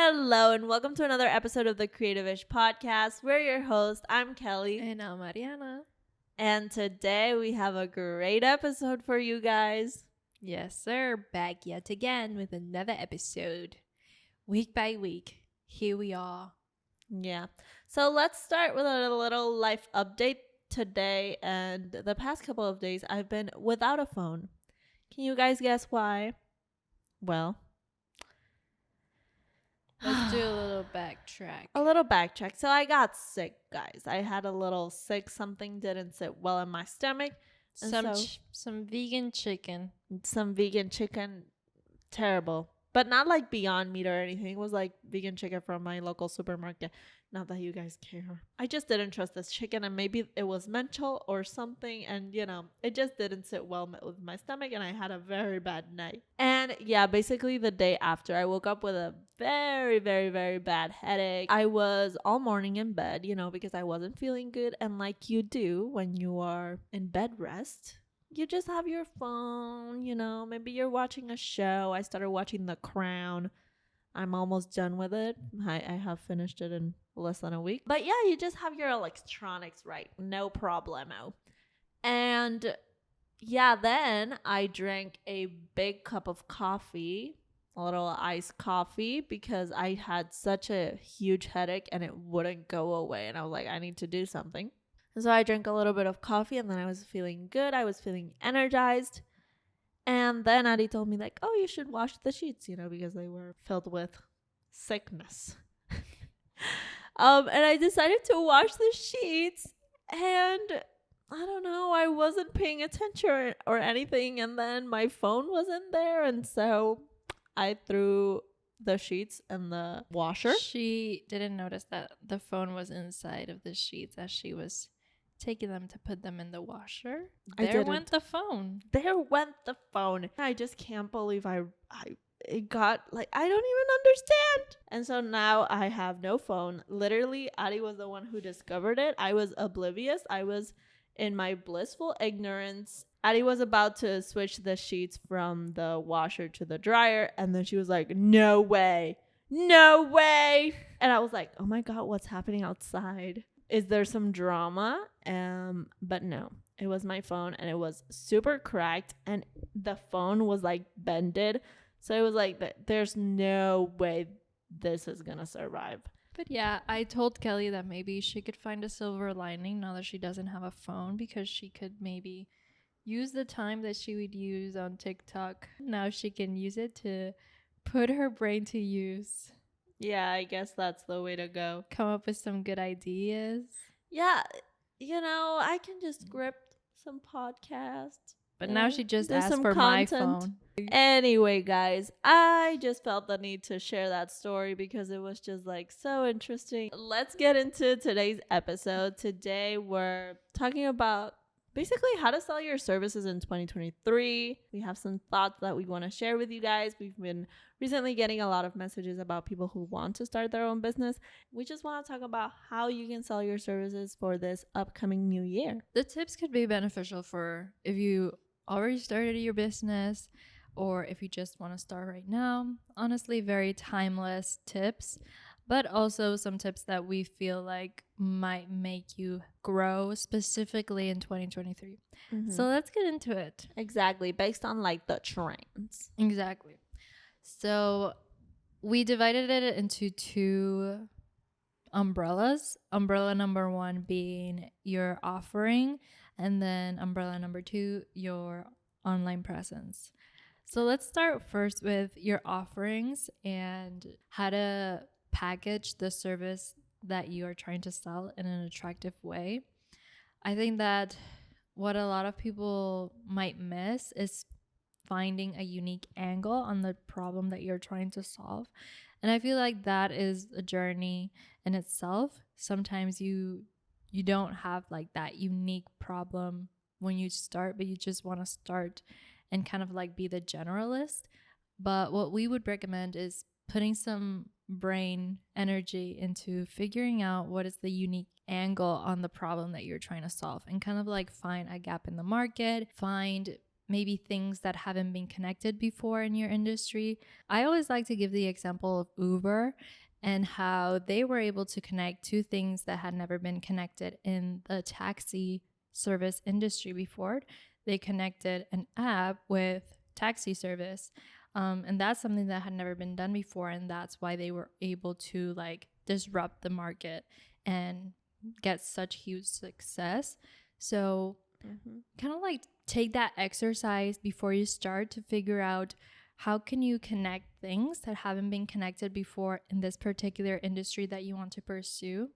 Hello and welcome to another episode of the Creative-ish podcast. We're your host. I'm Kelly. And I'm Mariana. And today we have a great episode for you guys. Yes, sir. Back yet again with another episode. Week by week, here we are. Yeah. So let's start with a little life update today. And the past couple of days, I've been without a phone. Can you guys guess why? Well, Let's do a little backtrack. a little backtrack. So I got sick, guys. I had a little sick. Something didn't sit well in my stomach. Some vegan chicken. Some vegan chicken, terrible, but not like Beyond Meat or anything. It was like vegan chicken from my local supermarket. Not that you guys care. I just didn't trust this chicken, and maybe it was mental or something, and it just didn't sit well with my stomach, and I had a very bad night. And yeah, basically the day after, I woke up with a very, very, very bad headache. I was all morning in bed, because I wasn't feeling good, and like you do when you are in bed rest, you just have your phone, maybe you're watching a show. I started watching The Crown. I'm almost done with it. I have finished it in less than a week. But yeah, you just have your electronics right. No problemo. And yeah, then I drank a big cup of coffee, a little iced coffee, because I had such a huge headache and it wouldn't go away. And I was like, I need to do something. And so I drank a little bit of coffee and then I was feeling good. I was feeling energized. And then Addie told me oh, you should wash the sheets, because they were filled with sickness. And I decided to wash the sheets, and I don't know, I wasn't paying attention or anything. And then my phone wasn't there. And so I threw the sheets in the washer. She didn't notice that the phone was inside of the sheets as she was taking them to put them in the washer. There went the phone. There went the phone. I just can't believe it got I don't even understand. And so now I have no phone. Literally, Addie was the one who discovered it. I was oblivious. I was in my blissful ignorance. Addie was about to switch the sheets from the washer to the dryer, and then she was like, no way. No way. And I was like, oh my God, what's happening outside? Is there some drama? But no, it was my phone, and it was super cracked, and the phone was bended. So it was there's no way this is gonna survive. But yeah, I told Kelly that maybe she could find a silver lining now that she doesn't have a phone, because she could maybe use the time that she would use on TikTok. Now she can use it to put her brain to use. Yeah, I guess that's the way to go. Come up with some good ideas. Yeah, I can just script some podcasts. But now she just asked for my phone. Anyway, guys, I just felt the need to share that story because it was just so interesting. Let's get into today's episode. Today we're talking about basically how to sell your services in 2023. We have some thoughts that we want to share with you guys. We've been recently getting a lot of messages about people who want to start their own business. We just want to talk about how you can sell your services for this upcoming new year. The tips could be beneficial for if you already started your business or if you just want to start right now. Honestly, very timeless tips, but also some tips that we feel like might make you grow specifically in 2023. Mm-hmm. So let's get into it. Exactly, based on the trends. Exactly. So we divided it into two umbrellas. Umbrella number one being your offering, and then umbrella number two, your online presence. So let's start first with your offerings and how to package the service that you are trying to sell in an attractive way. I think that what a lot of people might miss is finding a unique angle on the problem that you're trying to solve. And I feel like that is a journey in itself. Sometimes you don't have that unique problem when you start, but you just want to start and kind of be the generalist. But what we would recommend is putting some brain energy into figuring out what is the unique angle on the problem that you're trying to solve, and kind of find a gap in the market, find maybe things that haven't been connected before in your industry. I always like to give the example of Uber and how they were able to connect two things that had never been connected in the taxi service industry before. They connected an app with taxi service. And that's something that had never been done before. And that's why they were able to like disrupt the market and get such huge success. So kind of like take that exercise before you start to figure out how can you connect things that haven't been connected before in this particular industry that you want to pursue.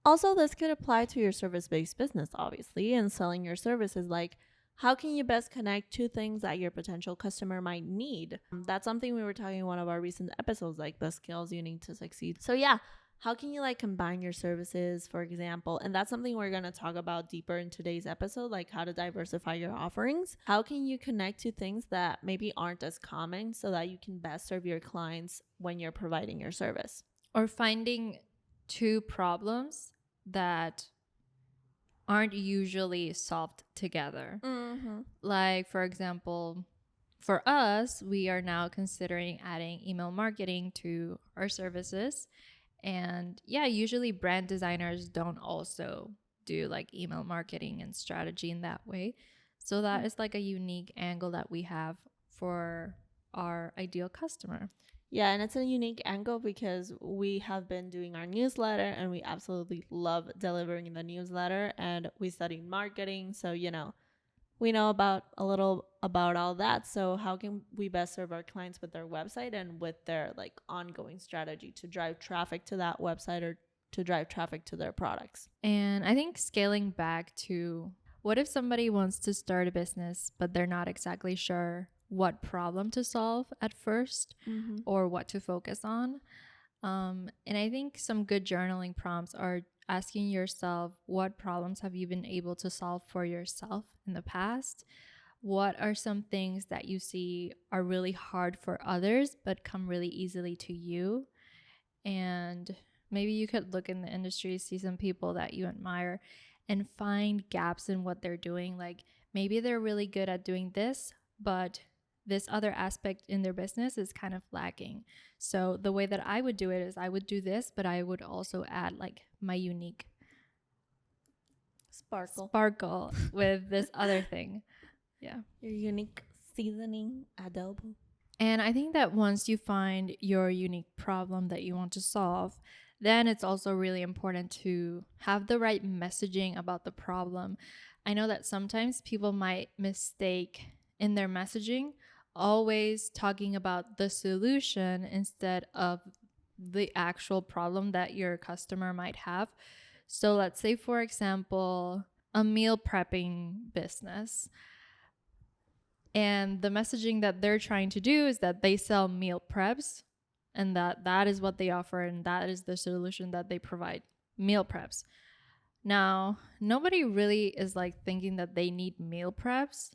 Also, this could apply to your service-based business, obviously, and selling your services. Like, how can you best connect two things that your potential customer might need? That's something we were talking in one of our recent episodes, like the skills you need to succeed. So yeah, how can you like combine your services, for example? And that's something we're going to talk about deeper in today's episode, like how to diversify your offerings. How can you connect to things that maybe aren't as common so that you can best serve your clients when you're providing your service? Or finding two problems that aren't usually solved together. Like, for example, for us, we are now considering adding email marketing to our services. And yeah, usually brand designers don't also do like email marketing and strategy in that way. So that is like a unique angle that we have for our ideal customer. Yeah, and it's a unique angle because we have been doing our newsletter and we absolutely love delivering the newsletter, and we studied marketing. So, you know, we know about a little about all that. So how can we best serve our clients with their website and with their like ongoing strategy to drive traffic to that website or to drive traffic to their products? And I think scaling back to what if somebody wants to start a business, but they're not exactly sure what problem to solve at first or what to focus on. And I think some good journaling prompts are asking yourself, what problems have you been able to solve for yourself in the past? What are some things that you see are really hard for others but come really easily to you? And maybe you could look in the industry, see some people that you admire and find gaps in what they're doing. Like maybe they're really good at doing this, but this other aspect in their business is kind of lacking. So the way that I would do it is I would do this, but I would also add like my unique sparkle with this other thing. Yeah. Your unique seasoning adobo. And I think that once you find your unique problem that you want to solve, then it's also really important to have the right messaging about the problem. I know that sometimes people might mistake in their messaging always talking about the solution instead of the actual problem that your customer might have. So let's say, for example, a meal prepping business. And the messaging that they're trying to do is that they sell meal preps and that is what they offer and that is the solution that they provide, meal preps. Now, nobody really is like thinking that they need meal preps.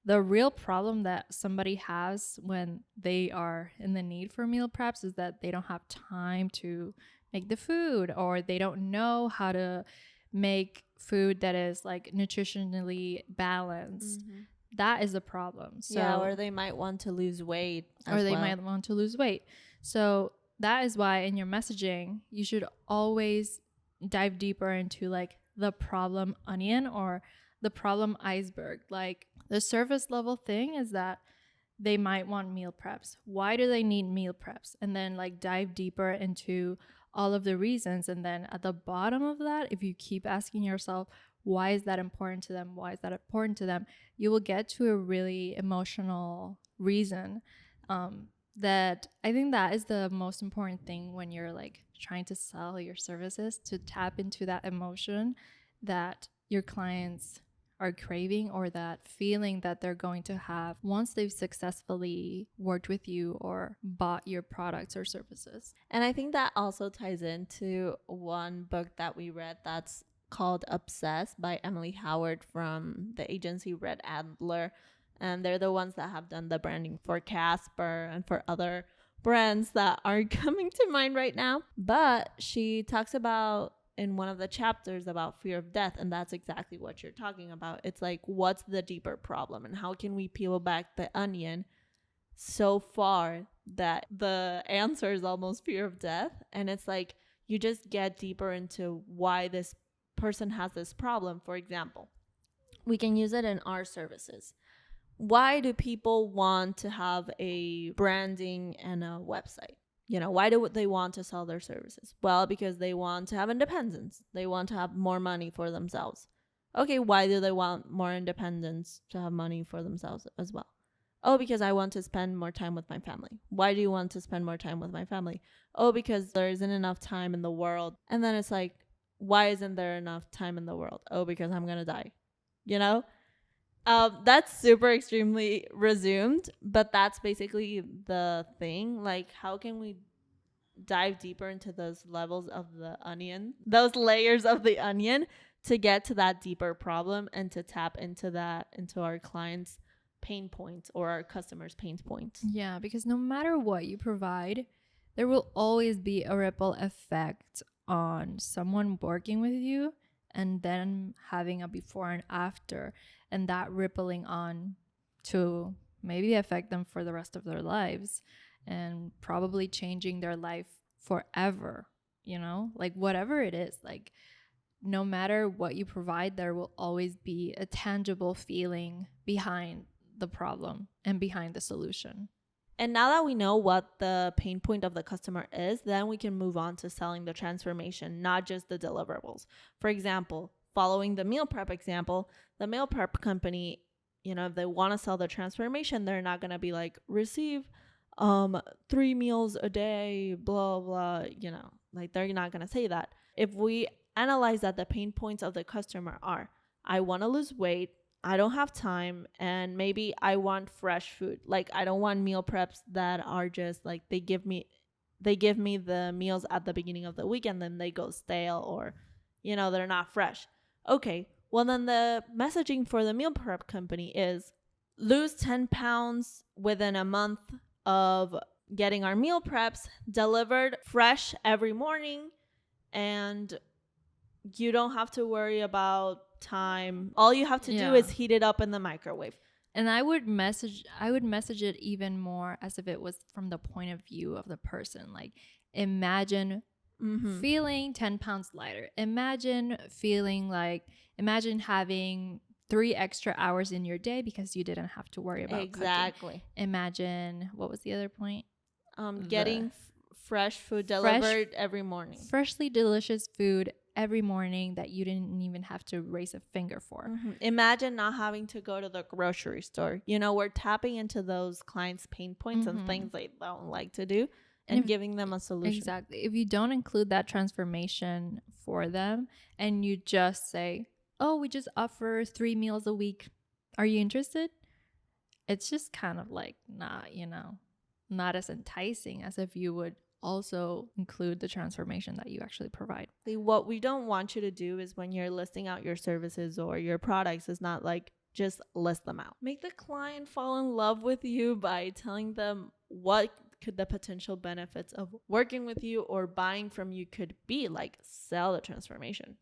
The real problem that somebody has when they are in the need for meal preps is that they don't have time to make the food, or they don't know how to make food that is like nutritionally balanced. That is a problem. So, yeah, or they might want to lose weight. Might want to lose weight. So that is why in your messaging, you should always dive deeper into like the problem onion or the problem iceberg. Like the surface level thing is that they might want meal preps. Why do they need meal preps? And then like dive deeper into all of the reasons. And then at the bottom of that, if you keep asking yourself, why is that important to them? Why is that important to them? You will get to a really emotional reason. That I think that is the most important thing when you're like trying to sell your services, to tap into that emotion that your clients are craving, or that feeling that they're going to have once they've successfully worked with you or bought your products or services. And I think that also ties into one book that we read that's called Obsessed by Emily Howard from the agency Red Antler. And they're the ones that have done the branding for Casper and for other brands that are coming to mind right now. But she talks about in one of the chapters about fear of death, and that's exactly what you're talking about. It's like, what's the deeper problem, and how can we peel back the onion so far that the answer is almost fear of death? And it's like, you just get deeper into why this person has this problem. For example, we can use it in our services. Why do people want to have a branding and a website? Why do they want to sell their services? Well, because they want to have independence. They want to have more money for themselves. Okay, why do they want more independence to have money for themselves as well? Oh, because I want to spend more time with my family. Why do you want to spend more time with my family? Oh, because there isn't enough time in the world. And then it's like, why isn't there enough time in the world? Oh, because I'm going to die. That's super extremely resumed, but that's basically the thing. Like, how can we dive deeper into those levels of the onion, those layers of the onion, to get to that deeper problem and to tap into our clients' pain points or our customers' pain points? Yeah, because no matter what you provide, there will always be a ripple effect on someone working with you, and then having a before and after, and that rippling on to maybe affect them for the rest of their lives, and probably changing their life forever, like whatever it is. Like, no matter what you provide, there will always be a tangible feeling behind the problem and behind the solution. And now that we know what the pain point of the customer is, then we can move on to selling the transformation, not just the deliverables. For example, following the meal prep example, the meal prep company, if they want to sell the transformation, they're not going to be like, receive 3 meals a day, blah, blah, like they're not going to say that. If we analyze that the pain points of the customer are, I want to lose weight, I don't have time, and maybe I want fresh food. Like, I don't want meal preps that are just like they give me the meals at the beginning of the week and then they go stale, or they're not fresh. Okay, well then the messaging for the meal prep company is, lose 10 pounds within a month of getting our meal preps delivered fresh every morning, and you don't have to worry about time. All you have to do is heat it up in the microwave. And I would message it even more as if it was from the point of view of the person. Like, imagine feeling 10 pounds lighter. Imagine having 3 extra hours in your day because you didn't have to worry about cooking. Imagine, what was the other point? Getting fresh food delivered every morning. Freshly delicious food every morning that you didn't even have to raise a finger for. Imagine not having to go to the grocery store. We're tapping into those clients' pain points and things they don't like to do, and giving them a solution. Exactly. If you don't include that transformation for them and you just say, oh, we just offer 3 meals a week, are you interested? It's just kind of like not as enticing as if you would also include the transformation that you actually provide. What we don't want you to do is, when you're listing out your services or your products, is not like just list them out. Make the client fall in love with you by telling them what could the potential benefits of working with you or buying from you could be. Like, sell the transformation.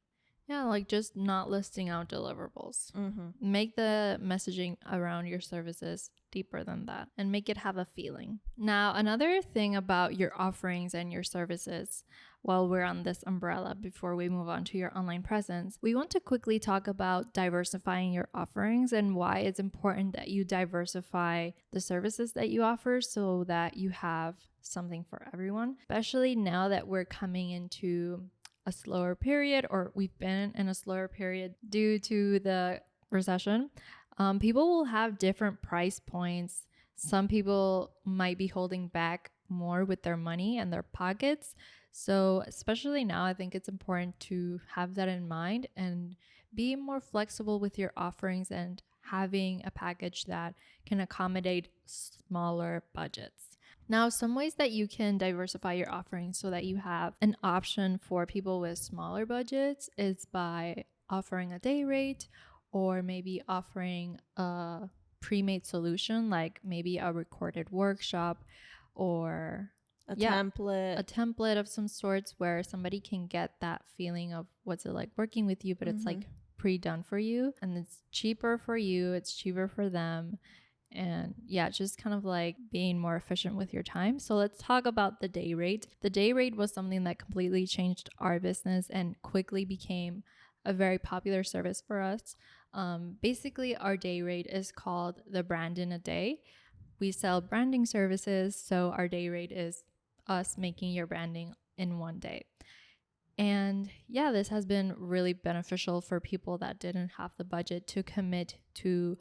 Yeah, like just not listing out deliverables. Make the messaging around your services deeper than that and make it have a feeling. Now, another thing about your offerings and your services, while we're on this umbrella, before we move on to your online presence, we want to quickly talk about diversifying your offerings and why it's important that you diversify the services that you offer so that you have something for everyone, especially now that we're coming into a slower period, or we've been in a slower period due to the recession. People will have different price points. Some people might be holding back more with their money and their pockets. So especially now, I think it's important to have that in mind and be more flexible with your offerings and having a package that can accommodate smaller budgets. Now, some ways that you can diversify your offerings so that you have an option for people with smaller budgets is by offering a day rate, or maybe offering a pre-made solution, like maybe a recorded workshop or A yeah, template. a template of some sorts where somebody can get that feeling of what's it like working with you, but it's like pre-done for you, and it's cheaper for you, it's cheaper for them. And yeah, just kind of like being more efficient with your time. So let's talk about the day rate. The day rate was something that completely changed our business and quickly became a very popular service for us. Basically, our day rate is called the brand in a day. We sell branding services, so our day rate is us making your branding in one day. And yeah, this has been really beneficial for people that didn't have the budget to commit to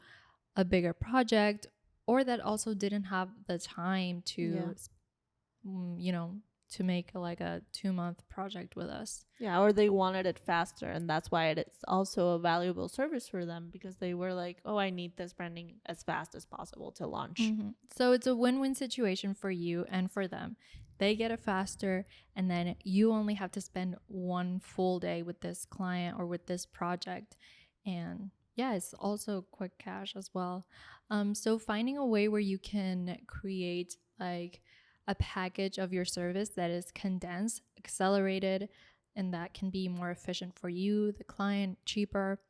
a bigger project, or that also didn't have the time to, you know, to make like a 2-month project with us. Yeah, or they wanted it faster, and that's why it's also a valuable service for them, because they were like, oh, I need this branding as fast as possible to launch. So it's a win-win situation for you and for them. They get it faster, and then you only have to spend one full day with this client or with this project. And yeah, it's also quick cash as well. So finding a way where you can create like a package of your service that is condensed, accelerated, and that can be more efficient for you, the client, cheaper.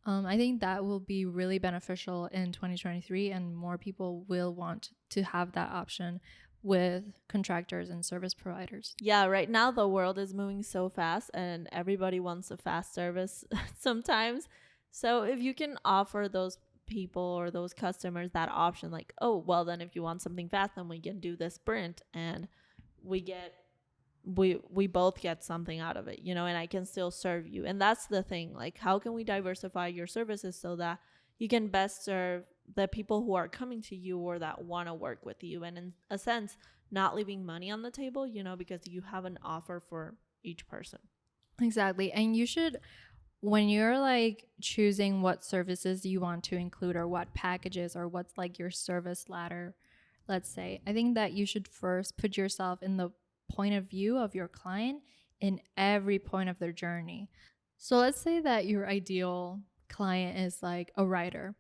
I think that will be really beneficial in 2023, and more people will want to have that option with contractors and service providers. Yeah, right now the world is moving so fast and everybody wants a fast service sometimes. So if you can offer those people or those customers that option, like, oh, well, then if you want something fast, then we can do this sprint, and we both get something out of it, you know, and I can still serve you. And that's the thing, like, how can we diversify your services so that you can best serve the people who are coming to you or that want to work with you, and in a sense not leaving money on the table, you know, because you have an offer for each person. Exactly. And you should, when you're like choosing what services you want to include or what packages or what's like your service ladder, let's say, I think that you should first put yourself in the point of view of your client in every point of their journey. So let's say that your ideal client is like a writer,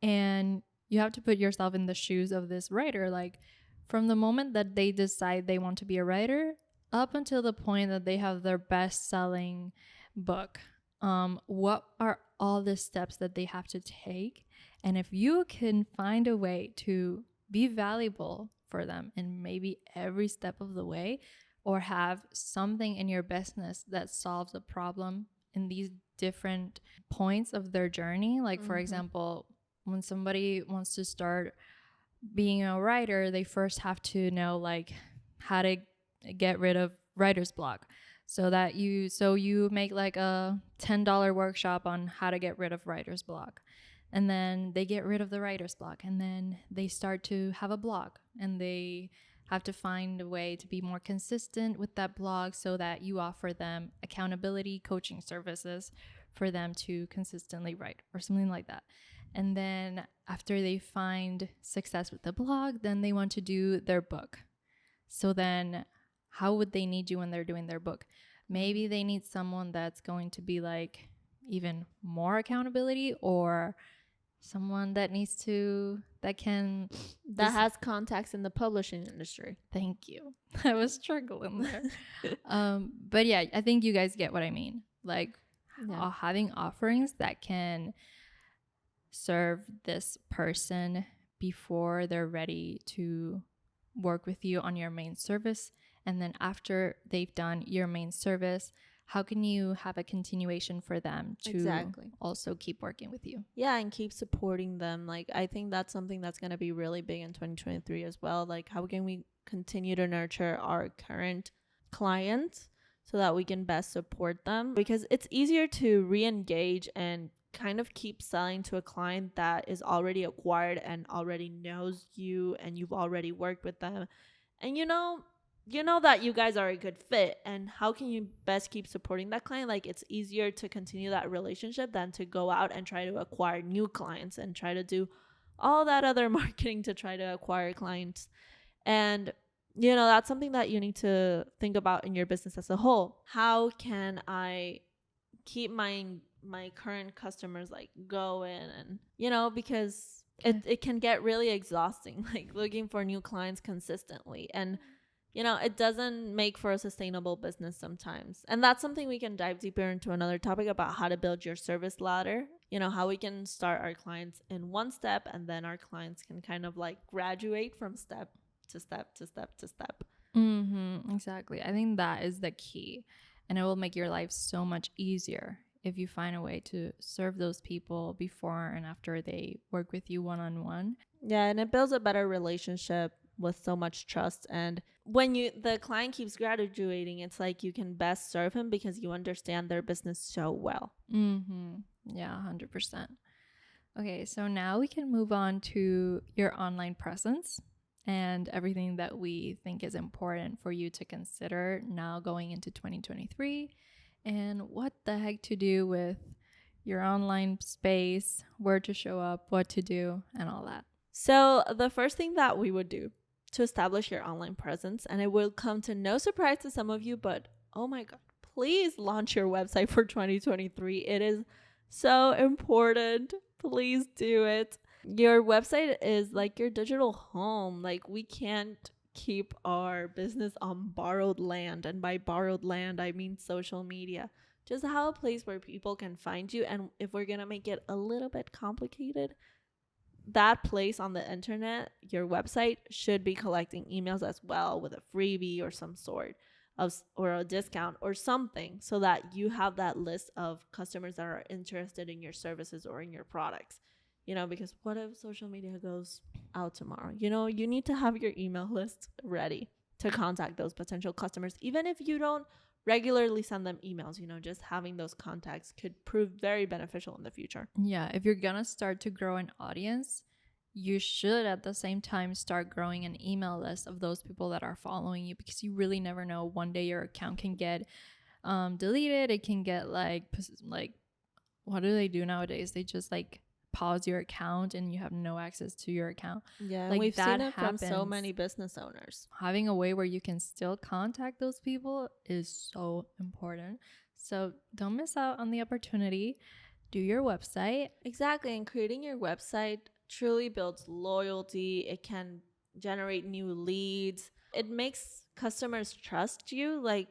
and you have to put yourself in the shoes of this writer, like from the moment that they decide they want to be a writer up until the point that they have their best-selling book. What are all the steps that they have to take? And if you can find a way to be valuable for them in maybe every step of the way, or have something in your business that solves a problem in these different points of their journey, like for example, when somebody wants to start being a writer, they first have to know like how to get rid of writer's block. So you make like a $10 workshop on how to get rid of writer's block. And then they get rid of the writer's block, and then they start to have a blog, and they have to find a way to be more consistent with that blog so that you offer them accountability coaching services for them to consistently write or something like that. And then after they find success with the blog, then they want to do their book. So then how would they need you when they're doing their book? Maybe they need someone that's going to be like even more accountability, or someone that has contacts in the publishing industry. Thank you. I was struggling there. But yeah, I think you guys get what I mean. Like having offerings that can serve this person before they're ready to work with you on your main service. And then after they've done your main service, how can you have a continuation for them to also keep working with you? Yeah, and keep supporting them. Like, I think that's something that's going to be really big in 2023 as well. Like, how can we continue to nurture our current clients so that we can best support them? Because it's easier to re-engage and kind of keep selling to a client that is already acquired and already knows you, and you've already worked with them, and you know that you guys are a good fit. And how can you best keep supporting that client? Like, it's easier to continue that relationship than to go out and try to acquire new clients and try to do all that other marketing to try to acquire clients. And you know, that's something that you need to think about in your business as a whole. How can I keep my current customers like going? And you know, because it can get really exhausting, like looking for new clients consistently. And it doesn't make for a sustainable business sometimes. And that's something we can dive deeper into another topic about how to build your service ladder. How we can start our clients in one step and then our clients can kind of like graduate from step to step to step to step. Exactly. I think that is the key. And it will make your life so much easier if you find a way to serve those people before and after they work with you one-on-one. Yeah, and it builds a better relationship with so much trust. And when the client keeps graduating, it's like you can best serve him because you understand their business so well. Yeah, 100%. Okay, so now we can move on to your online presence and everything that we think is important for you to consider now going into 2023, and what the heck to do with your online space, where to show up, what to do, and all that. So the first thing that we would do to establish your online presence, and it will come to no surprise to some of you, but oh my God, please launch your website for 2023. It is so important. Please do it. Your website is like your digital home. Like, we can't keep our business on borrowed land. And by borrowed land, I mean social media. Just have a place where people can find you. And if we're going to make it a little bit complicated, that place on the internet, your website, should be collecting emails as well with a freebie or some sort of, or a discount or something, so that you have that list of customers that are interested in your services or in your products. Because what if social media goes out tomorrow? You need to have your email list ready to contact those potential customers. Even if you don't regularly send them emails, just having those contacts could prove very beneficial in the future. Yeah, if you're gonna start to grow an audience, you should at the same time start growing an email list of those people that are following you, because you really never know. One day your account can get deleted. It can get like what do they do nowadays? They just like pause your account and you have no access to your account. Yeah, like we've that seen it happens. from so many business owners. Having a way where you can still contact those people is so important. So don't miss out on the opportunity. Do your website. Exactly. And creating your website truly builds loyalty. It can generate new leads. It makes customers trust you. Like,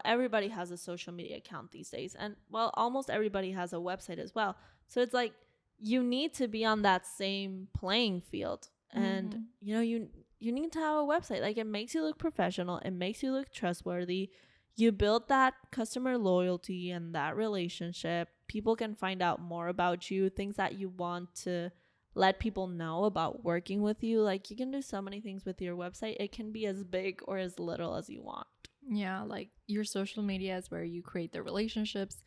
everybody has a social media account these days. And well, almost everybody has a website as well. So it's like you need to be on that same playing field. And, you need to have a website. Like, it makes you look professional. It makes you look trustworthy. You build that customer loyalty and that relationship. People can find out more about you, things that you want to let people know about working with you. Like, you can do so many things with your website. It can be as big or as little as you want. Yeah, like your social media is where you create the relationships,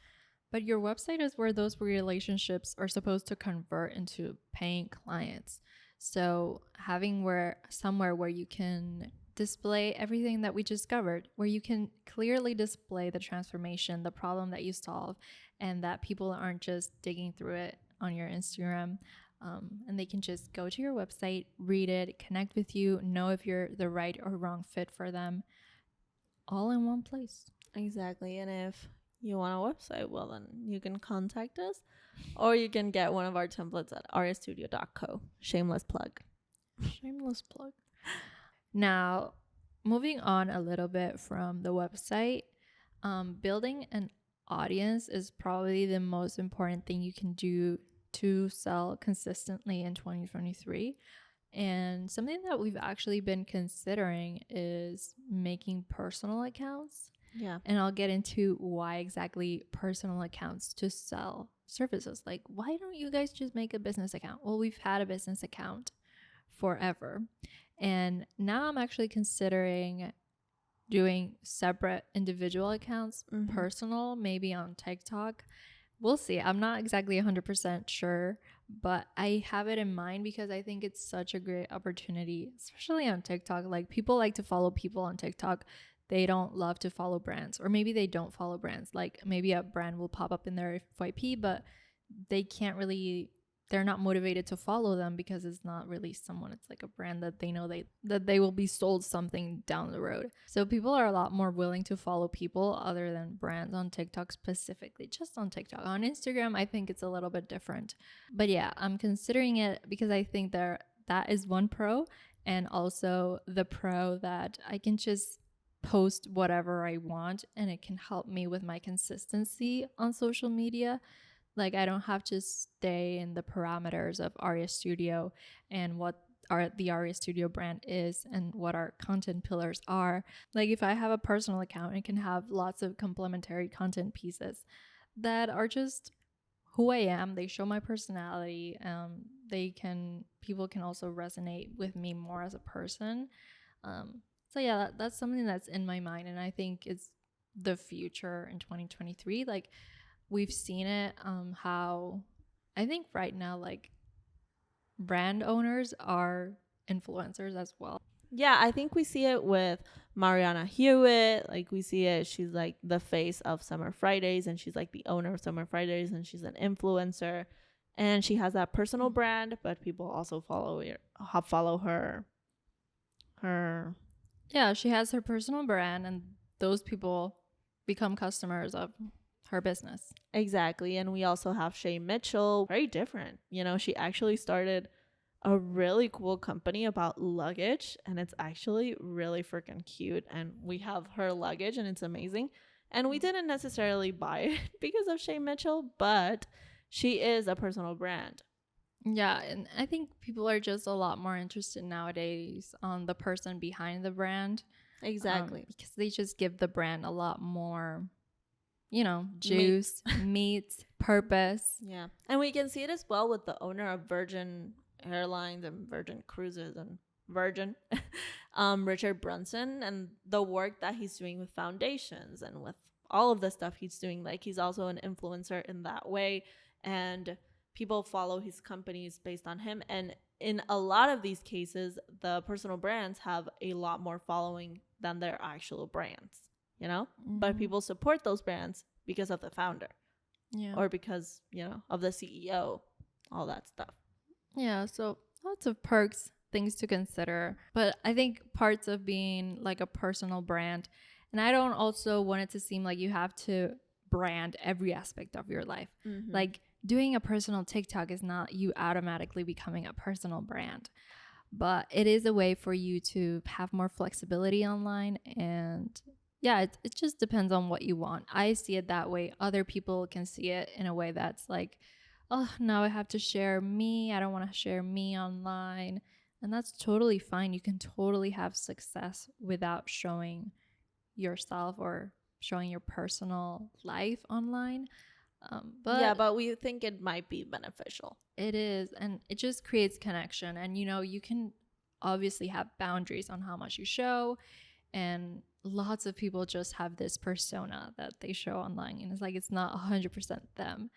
but your website is where those relationships are supposed to convert into paying clients. So having somewhere where you can display everything that we just covered, where you can clearly display the transformation, the problem that you solve, and that people aren't just digging through it on your Instagram. And they can just go to your website, read it, connect with you, know if you're the right or wrong fit for them, all in one place. Exactly. And if you want a website, well, then you can contact us, or you can get one of our templates at aryastudio.co. Shameless plug. Shameless plug. Now, moving on a little bit from the website, building an audience is probably the most important thing you can do to sell consistently in 2023. And something that we've actually been considering is making personal accounts. Yeah. And I'll get into why exactly personal accounts to sell services. Like, why don't you guys just make a business account? Well, we've had a business account forever. And now I'm actually considering doing separate individual accounts, personal, maybe on TikTok. We'll see. I'm not exactly 100% sure, but I have it in mind because I think it's such a great opportunity, especially on TikTok. Like, people like to follow people on TikTok. They don't love to follow brands, or maybe they don't follow brands. Like, maybe a brand will pop up in their FYP, but they can't really, they're not motivated to follow them because it's not really someone, it's like a brand that they know that they will be sold something down the road. So people are a lot more willing to follow people other than brands on TikTok, specifically just on TikTok. On Instagram, I think it's a little bit different. But yeah, I'm considering it because I think that is one pro. and also the pro that I can just post whatever I want and it can help me with my consistency on social media. Like I don't have to stay in the parameters of Aria Studio and what the Aria Studio brand is and what our content pillars are. Like if I have a personal account, it can have lots of complementary content pieces that are just who I am. They show my personality. People can also resonate with me more as a person. So yeah, that's something that's in my mind, and I think it's the future in 2023. Like we've seen it, how I think right now, like brand owners are influencers as well. Yeah, I think we see it with Mariana Hewitt. Like we see it, she's like the face of Summer Fridays, and she's like the owner of Summer Fridays, and she's an influencer, and she has that personal brand, but people also follow her. Yeah, she has her personal brand, and those people become customers of her business. Exactly, and we also have Shay Mitchell. Very different, you know. She actually started a really cool company about luggage, and it's actually really freaking cute, and we have her luggage and it's amazing, and we didn't necessarily buy it because of Shay Mitchell, but she is a personal brand. Yeah, and I think people are just a lot more interested nowadays on the person behind the brand. Exactly. Because they just give the brand a lot more, juice, meat, purpose. Yeah, and we can see it as well with the owner of Virgin Airlines and Virgin Cruises and Virgin, Richard Branson, and the work that he's doing with foundations and with all of the stuff he's doing. Like he's also an influencer in that way, and people follow his companies based on him. And in a lot of these cases, the personal brands have a lot more following than their actual brands, you know? Mm-hmm. But people support those brands because of the founder. Yeah. Or because, of the CEO, all that stuff. Yeah, so lots of perks, things to consider. But I think parts of being like a personal brand, and I don't also want it to seem like you have to brand every aspect of your life. Mm-hmm. Like doing a personal TikTok is not you automatically becoming a personal brand. But it is a way for you to have more flexibility online. And yeah, it just depends on what you want. I see it that way. Other people can see it in a way that's like, oh, now I have to share me. I don't want to share me online. And that's totally fine. You can totally have success without showing yourself or showing your personal life online. But we think it might be beneficial. It is. And it just creates connection. And, you can obviously have boundaries on how much you show. And lots of people just have this persona that they show online. And it's like, it's not 100% them.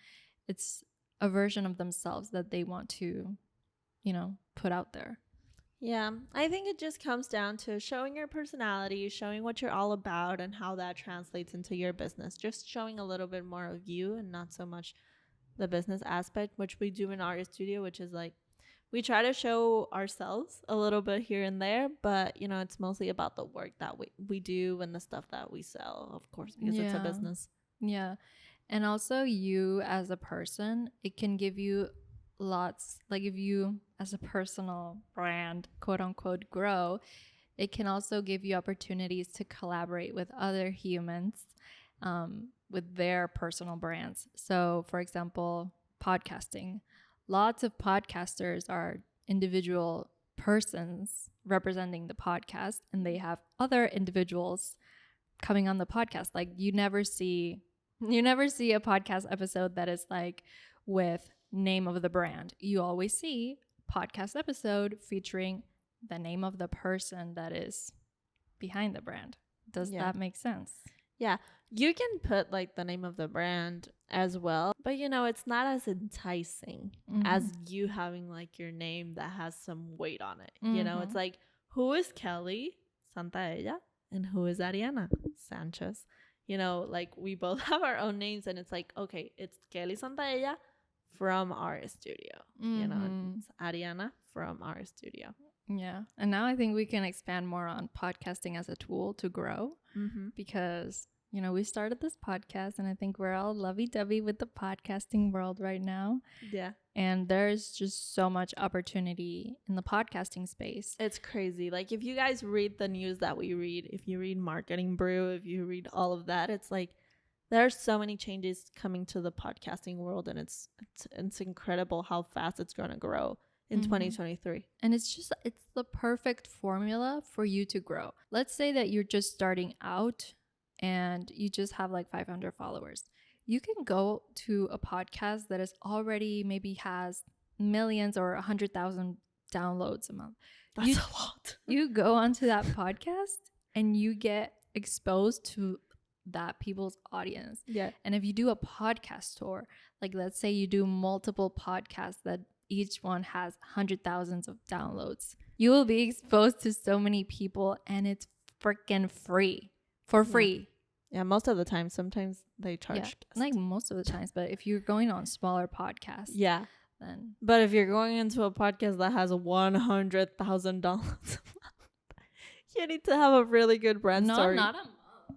It's a version of themselves that they want to, put out there. Yeah, I think it just comes down to showing your personality, showing what you're all about and how that translates into your business. Just showing a little bit more of you and not so much the business aspect, which we do in Aria Studio, which is like we try to show ourselves a little bit here and there, but it's mostly about the work that we do and the stuff that we sell, of course, because it's a business. Yeah. And also you as a person, it can give you lots, like if you as a personal brand, quote unquote, grow, it can also give you opportunities to collaborate with other humans with their personal brands. So for example, podcasting. Lots of podcasters are individual persons representing the podcast, and they have other individuals coming on the podcast. Like you never see a podcast episode that is like with name of the brand. You always see podcast episode featuring the name of the person that is behind the brand. Does that make sense? Yeah. You can put like the name of the brand as well, but it's not as enticing as you having like your name that has some weight on it. It's like, who is Kelly Santaella and who is Ariana Sanchez? Like we both have our own names, and it's like, okay, it's Kelly Santaella from Aria Studio. It's Ariana from Aria Studio. Yeah. And now I think we can expand more on podcasting as a tool to grow because we started this podcast, and I think we're all lovey-dovey with the podcasting world right now. Yeah. And there's just so much opportunity in the podcasting space. It's crazy. Like, if you guys read the news that we read, if you read Marketing Brew, if you read all of that, it's like there's so many changes coming to the podcasting world, and it's incredible how fast it's going to grow in 2023. And it's the perfect formula for you to grow. Let's say that you're just starting out and you just have like 500 followers. You can go to a podcast that is already maybe has millions or 100,000 downloads a month. That's a lot. You go onto that podcast and you get exposed to that people's audience. Yeah. And if you do a podcast tour, like let's say you do multiple podcasts that each one has 100,000s of downloads, you will be exposed to so many people, and it's freaking free. For free. Yeah, most of the time. Sometimes they charge. Yeah, like most of the times. But if you're going on smaller podcasts, yeah. then. But if you're going into a podcast that has 100,000 downloads, you need to have a really good brand story. Not a month,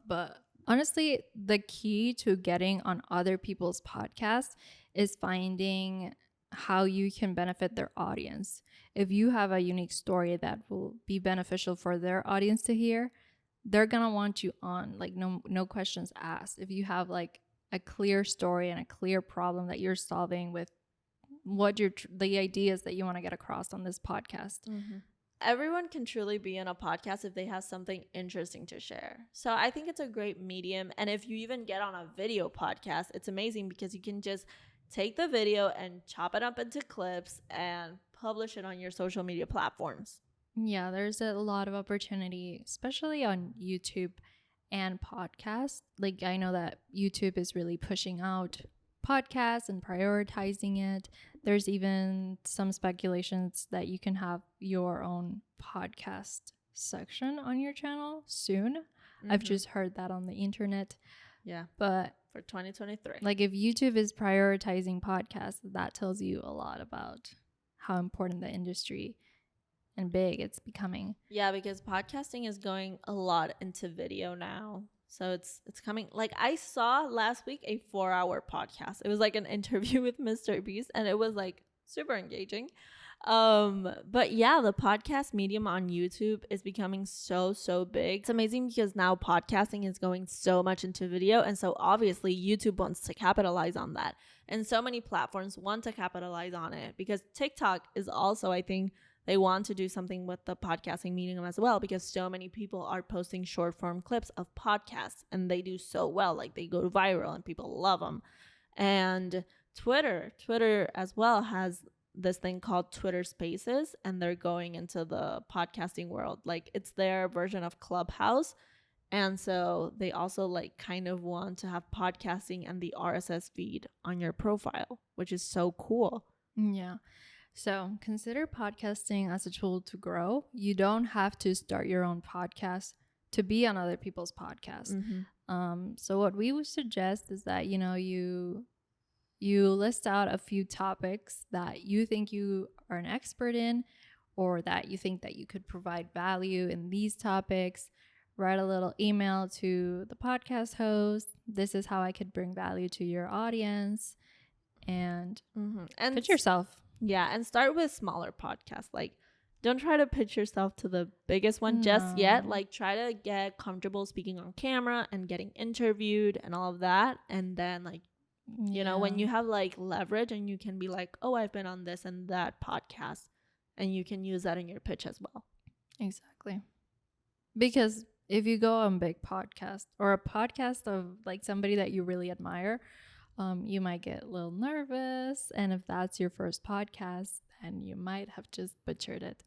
but honestly, the key to getting on other people's podcasts is finding how you can benefit their audience. If you have a unique story that will be beneficial for their audience to hear, they're gonna want you on, like no questions asked. If you have like a clear story and a clear problem that you're solving with what the ideas that you want to get across on this podcast. Everyone can truly be in a podcast if they have something interesting to share. So I think it's a great medium. And if you even get on a video podcast, it's amazing because you can just take the video and chop it up into clips and publish it on your social media platforms. Yeah, there's a lot of opportunity, especially on YouTube and podcasts. Like, I know that YouTube is really pushing out podcasts and prioritizing it. There's even some speculations that you can have your own podcast section on your channel soon. I've just heard that on the internet. Yeah. But for 2023. Like, if YouTube is prioritizing podcasts, that tells you a lot about how important the industry and big it's becoming. Yeah, because podcasting is going a lot into video now. So it's coming. Like, I saw last week a 4-hour podcast. It was like an interview with Mr. Beast, and it was like super engaging. But yeah, the podcast medium on YouTube is becoming so big. It's amazing because now podcasting is going so much into video, and so obviously YouTube wants to capitalize on that, and so many platforms want to capitalize on it because TikTok is also, I think, they want to do something with the podcasting medium as well, because so many people are posting short form clips of podcasts and they do so well. Like, they go viral and people love them. And Twitter as well has this thing called Twitter Spaces, and they're going into the podcasting world. Like, it's their version of Clubhouse. And so they also like kind of want to have podcasting and the RSS feed on your profile, which is so cool. Yeah. So consider podcasting as a tool to grow. You don't have to start your own podcast to be on other people's podcasts. So what we would suggest is that, you list out a few topics that you think you are an expert in, or that you think that you could provide value in these topics. Write a little email to the podcast host. This is how I could bring value to your audience, and pitch yourself. Yeah, and start with smaller podcasts. Like, don't try to pitch yourself to the biggest one just yet. Like, try to get comfortable speaking on camera and getting interviewed and all of that. And then, like, you know, when you have like leverage and you can be like, oh, I've been on this and that podcast, and you can use that in your pitch as well. Exactly. Because if you go on a big podcast or a podcast of like somebody that you really admire, you might get a little nervous, and if that's your first podcast, then you might have just butchered it.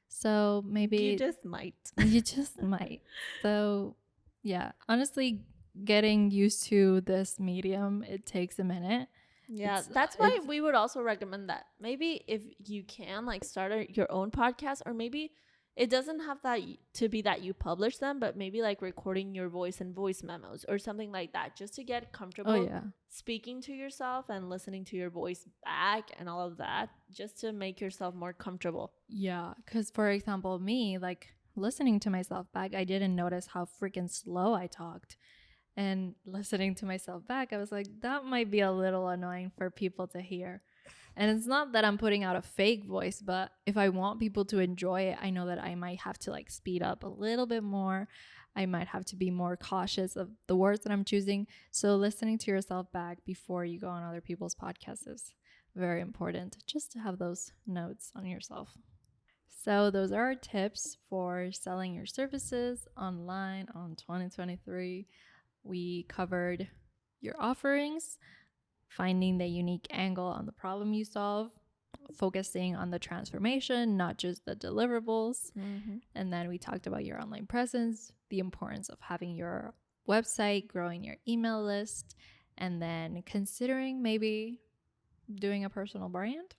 So maybe you just might. You just might. So yeah, honestly, getting used to this medium, it takes a minute. Yeah, that's why we would also recommend that maybe if you can, like, start your own podcast, or maybe it doesn't have that to be that you publish them, but maybe like recording your voice and voice memos or something like that, just to get comfortable speaking to yourself and listening to your voice back and all of that, just to make yourself more comfortable. Yeah, because for example, me, like, listening to myself back, I didn't notice how freaking slow I talked. And listening to myself back, I was like, that might be a little annoying for people to hear. And it's not that I'm putting out a fake voice, but if I want people to enjoy it, I know that I might have to like speed up a little bit more. I might have to be more cautious of the words that I'm choosing. So listening to yourself back before you go on other people's podcasts is very important, just to have those notes on yourself. So those are our tips for selling your services online on 2023. We covered your offerings, finding the unique angle on the problem you solve, focusing on the transformation, not just the deliverables. And then we talked about your online presence, the importance of having your website, growing your email list, and then considering maybe doing a personal brand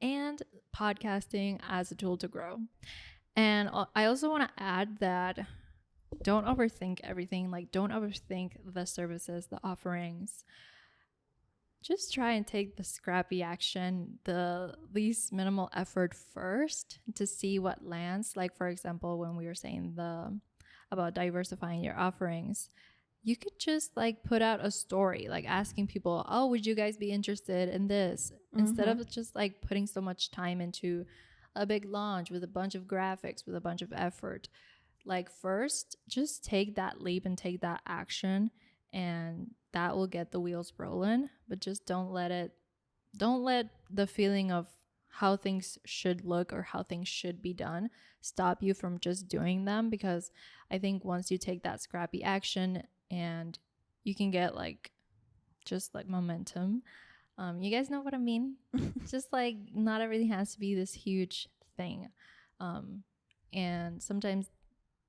and podcasting as a tool to grow. And I also want to add that don't overthink everything. Like, don't overthink the services, the offerings. Just try and take the scrappy action, the least minimal effort first to see what lands. Like, for example, when we were saying about diversifying your offerings, you could just like put out a story, like asking people, oh, would you guys be interested in this? Instead of just like putting so much time into a big launch with a bunch of graphics, with a bunch of effort. Like, first, just take that leap and take that action, and that will get the wheels rolling. But just don't let the feeling of how things should look or how things should be done stop you from just doing them, because I think once you take that scrappy action and you can get like just like momentum, you guys know what I mean. Just like, not everything has to be this huge thing, and sometimes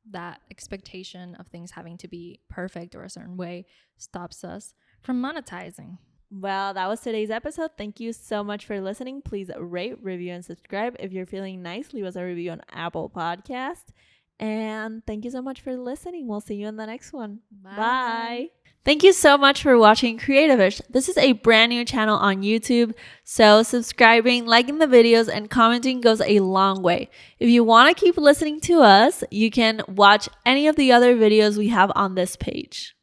that expectation of things having to be perfect or a certain way stops us from monetizing. Well, that was today's episode. Thank you so much for listening. Please rate, review, and subscribe. If you're feeling nice, leave us a review on Apple Podcast. And thank you so much for listening. We'll see you in the next one. Bye. Thank you so much for watching Creativish. This is a brand new channel on YouTube, so subscribing, liking the videos, and commenting goes a long way. If you want to keep listening to us, you can watch any of the other videos we have on this page.